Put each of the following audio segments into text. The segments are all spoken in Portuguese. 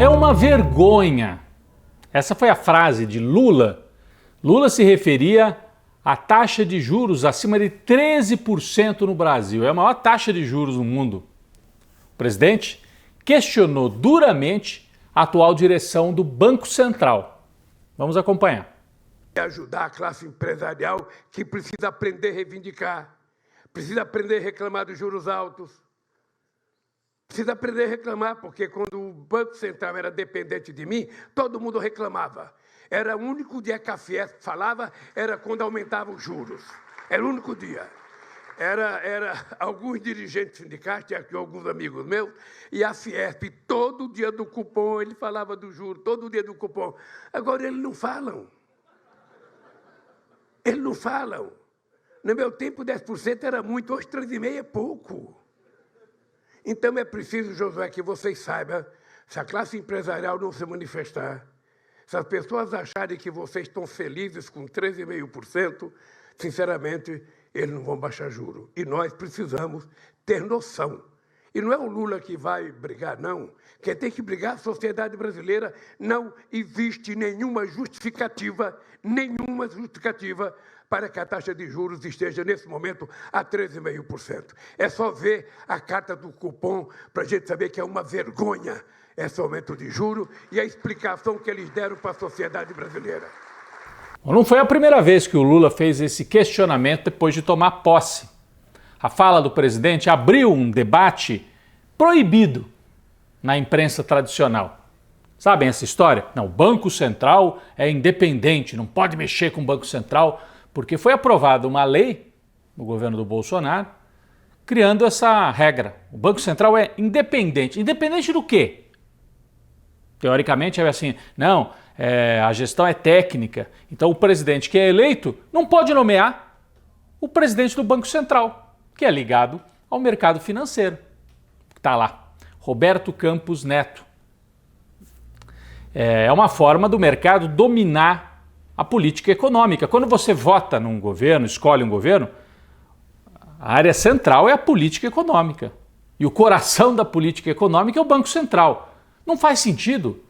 É uma vergonha. Essa foi a frase de Lula. Lula se referia à taxa de juros acima de 13% no Brasil. É a maior taxa de juros no mundo. O presidente questionou duramente a atual direção do Banco Central. Vamos acompanhar. Ajudar a classe empresarial que precisa aprender a reivindicar, precisa aprender a reclamar dos juros altos, precisa aprender a reclamar, porque quando o Banco Central era dependente de mim, todo mundo reclamava. Era o único dia que a Fiesp falava, era quando aumentava os juros. Era o único dia. Era alguns dirigentes sindicais, tinha aqui alguns amigos meus, e a Fiesp, todo dia do cupom, ele falava do juro, todo dia do cupom. Agora eles não falam. Eles não falam. No meu tempo, 10% era muito, hoje 3,5% é pouco. Então é preciso, Josué, que vocês saibam, se a classe empresarial não se manifestar, se as pessoas acharem que vocês estão felizes com 13,5%, sinceramente, eles não vão baixar juros. E nós precisamos ter noção. E não é o Lula que vai brigar, não. Quem tem que brigar é a sociedade brasileira. Não existe nenhuma justificativa para que a taxa de juros esteja, nesse momento, a 13,5%. É só ver a carta do cupom para a gente saber que é uma vergonha esse aumento de juros e a explicação que eles deram para a sociedade brasileira. Não foi a primeira vez que o Lula fez esse questionamento depois de tomar posse. A fala do presidente abriu um debate proibido na imprensa tradicional. Sabem essa história? Não, o Banco Central é independente, não pode mexer com o Banco Central, porque foi aprovada uma lei no governo do Bolsonaro criando essa regra. O Banco Central é independente. Independente do quê? Teoricamente é assim, não, a gestão é técnica, então o presidente que é eleito não pode nomear o presidente do Banco Central, que é ligado ao mercado financeiro. Está lá, Roberto Campos Neto. É uma forma do mercado dominar a política econômica. Quando você vota num governo, escolhe um governo, a área central é a política econômica. E o coração da política econômica é o Banco Central. Não faz sentido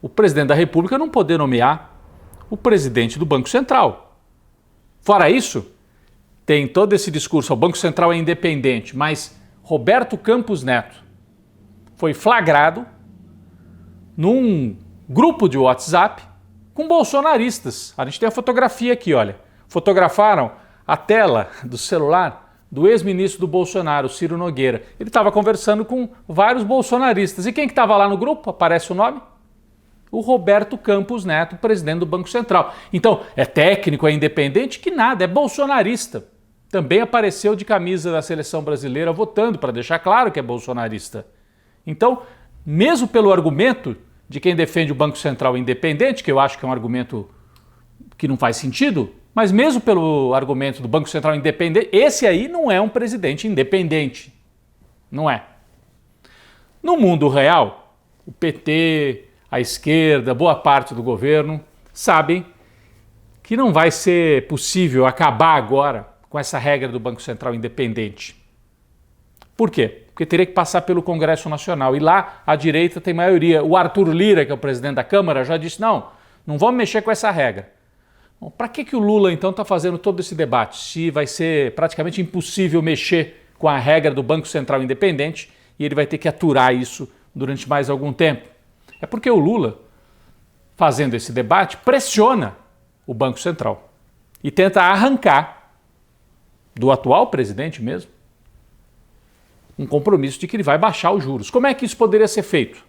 o presidente da República não poder nomear o presidente do Banco Central. Fora isso, tem todo esse discurso, o Banco Central é independente, mas Roberto Campos Neto foi flagrado num grupo de WhatsApp com bolsonaristas. A gente tem a fotografia aqui, olha. Fotografaram a tela do celular do ex-ministro do Bolsonaro, Ciro Nogueira. Ele estava conversando com vários bolsonaristas. E quem que estava lá no grupo? Aparece o nome? O Roberto Campos Neto, presidente do Banco Central. Então, é técnico, é independente? Que nada, é bolsonarista. Também apareceu de camisa da seleção brasileira votando, para deixar claro que é bolsonarista. Então, mesmo pelo argumento de quem defende o Banco Central independente, que eu acho que é um argumento que não faz sentido, mas mesmo pelo argumento do Banco Central independente, esse aí não é um presidente independente. Não é. No mundo real, o PT, a esquerda, boa parte do governo sabem que não vai ser possível acabar agora com essa regra do Banco Central independente. Por quê? Porque teria que passar pelo Congresso Nacional e lá a direita tem maioria. O Arthur Lira, que é o presidente da Câmara, já disse, não vamos mexer com essa regra. Para que o Lula então está fazendo todo esse debate? Se vai ser praticamente impossível mexer com a regra do Banco Central independente e ele vai ter que aturar isso durante mais algum tempo. É porque o Lula, fazendo esse debate, pressiona o Banco Central e tenta arrancar do atual presidente mesmo um compromisso de que ele vai baixar os juros. Como é que isso poderia ser feito?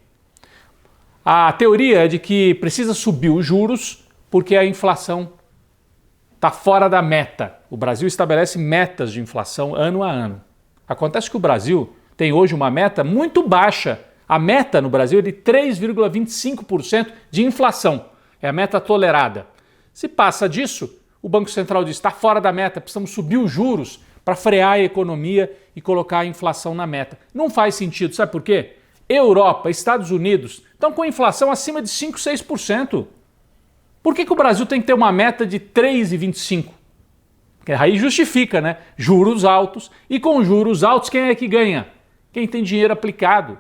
A teoria é de que precisa subir os juros porque a inflação está fora da meta. O Brasil estabelece metas de inflação ano a ano. Acontece que o Brasil tem hoje uma meta muito baixa. A meta no Brasil é de 3,25% de inflação. É a meta tolerada. Se passa disso, o Banco Central diz, está fora da meta, precisamos subir os juros para frear a economia e colocar a inflação na meta. Não faz sentido, sabe por quê? Europa, Estados Unidos estão com inflação acima de 5%, 6%. Por que o Brasil tem que ter uma meta de 3,25%? Aí justifica, né? Juros altos. E com juros altos, quem é que ganha? Quem tem dinheiro aplicado.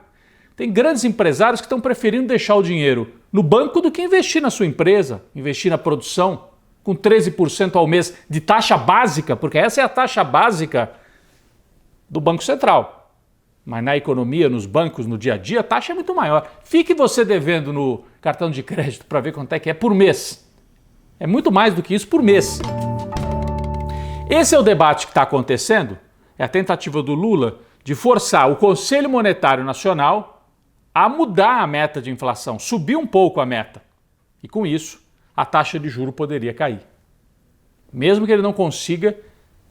Tem grandes empresários que estão preferindo deixar o dinheiro no banco do que investir na sua empresa, investir na produção, com 13% ao mês de taxa básica, porque essa é a taxa básica do Banco Central. Mas na economia, nos bancos, no dia a dia, a taxa é muito maior. Fique você devendo no cartão de crédito para ver quanto é que é por mês. É muito mais do que isso por mês. Esse é o debate que está acontecendo, é a tentativa do Lula de forçar o Conselho Monetário Nacional a mudar a meta de inflação, subir um pouco a meta. E com isso, a taxa de juros poderia cair. Mesmo que ele não consiga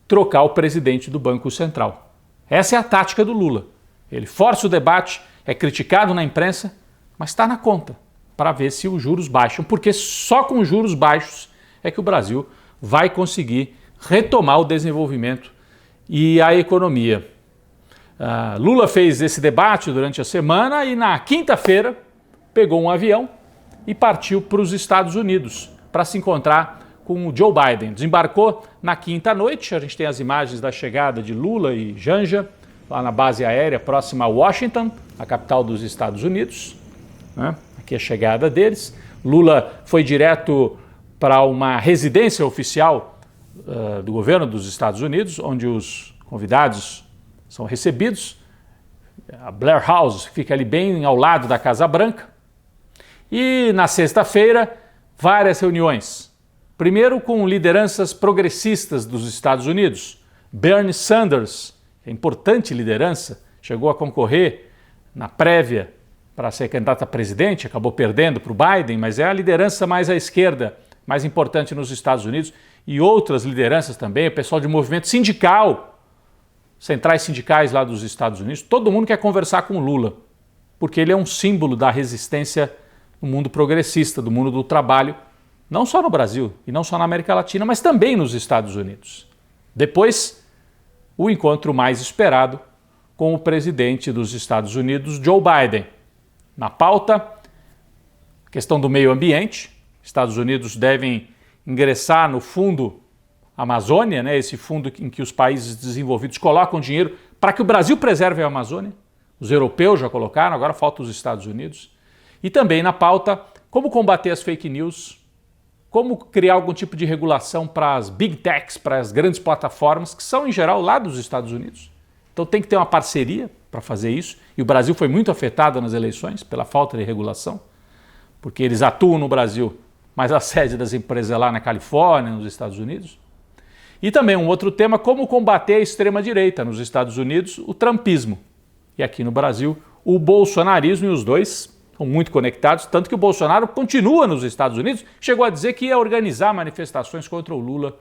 trocar o presidente do Banco Central. Essa é a tática do Lula. Ele força o debate, é criticado na imprensa, mas está na conta para ver se os juros baixam, porque só com os juros baixos é que o Brasil vai conseguir retomar o desenvolvimento e a economia. Lula fez esse debate durante a semana e na quinta-feira pegou um avião e partiu para os Estados Unidos para se encontrar com o Joe Biden. Desembarcou na quinta noite, a gente tem as imagens da chegada de Lula e Janja lá na base aérea próxima a Washington, a capital dos Estados Unidos. Aqui a chegada deles. Lula foi direto para uma residência oficial do governo dos Estados Unidos, onde os convidados são recebidos. A Blair House fica ali bem ao lado da Casa Branca. E na sexta-feira, várias reuniões. Primeiro com lideranças progressistas dos Estados Unidos. Bernie Sanders, que é importante liderança, chegou a concorrer na prévia para ser candidato a presidente, acabou perdendo para o Biden, mas é a liderança mais à esquerda, mais importante nos Estados Unidos. E outras lideranças também, o pessoal de movimento sindical, centrais sindicais lá dos Estados Unidos, todo mundo quer conversar com o Lula, porque ele é um símbolo da resistência no mundo progressista, do mundo do trabalho, não só no Brasil e não só na América Latina, mas também nos Estados Unidos. Depois, o encontro mais esperado com o presidente dos Estados Unidos, Joe Biden. Na pauta, a questão do meio ambiente. Estados Unidos devem ingressar no Fundo Amazônia, esse fundo em que os países desenvolvidos colocam dinheiro para que o Brasil preserve a Amazônia. Os europeus já colocaram, agora falta os Estados Unidos. E também na pauta, como combater as fake news, como criar algum tipo de regulação para as big techs, para as grandes plataformas, que são em geral lá dos Estados Unidos. Então tem que ter uma parceria para fazer isso. E o Brasil foi muito afetado nas eleições pela falta de regulação, porque eles atuam no Brasil, mas a sede das empresas é lá na Califórnia, nos Estados Unidos. E também um outro tema, como combater a extrema-direita nos Estados Unidos, o trumpismo. E aqui no Brasil, o bolsonarismo, e os dois são muito conectados, tanto que o Bolsonaro continua nos Estados Unidos, chegou a dizer que ia organizar manifestações contra o Lula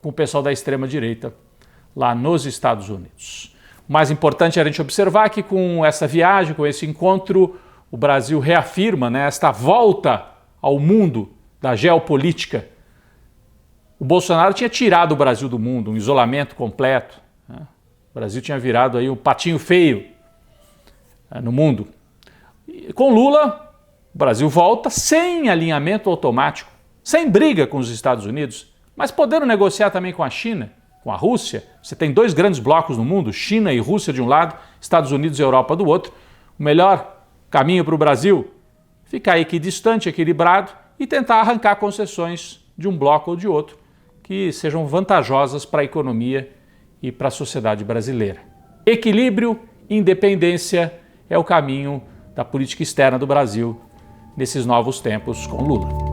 com o pessoal da extrema-direita lá nos Estados Unidos. O mais importante é a gente observar que com essa viagem, com esse encontro, o Brasil reafirma esta volta ao mundo da geopolítica. O Bolsonaro tinha tirado o Brasil do mundo, um isolamento completo. O Brasil tinha virado aí um patinho feio no mundo. E com Lula, o Brasil volta sem alinhamento automático, sem briga com os Estados Unidos, mas podendo negociar também com a China, com a Rússia. Você tem dois grandes blocos no mundo, China e Rússia de um lado, Estados Unidos e Europa do outro. O melhor caminho para o Brasil, ficar equidistante, equilibrado e tentar arrancar concessões de um bloco ou de outro que sejam vantajosas para a economia e para a sociedade brasileira. Equilíbrio, independência é o caminho da política externa do Brasil nesses novos tempos com Lula.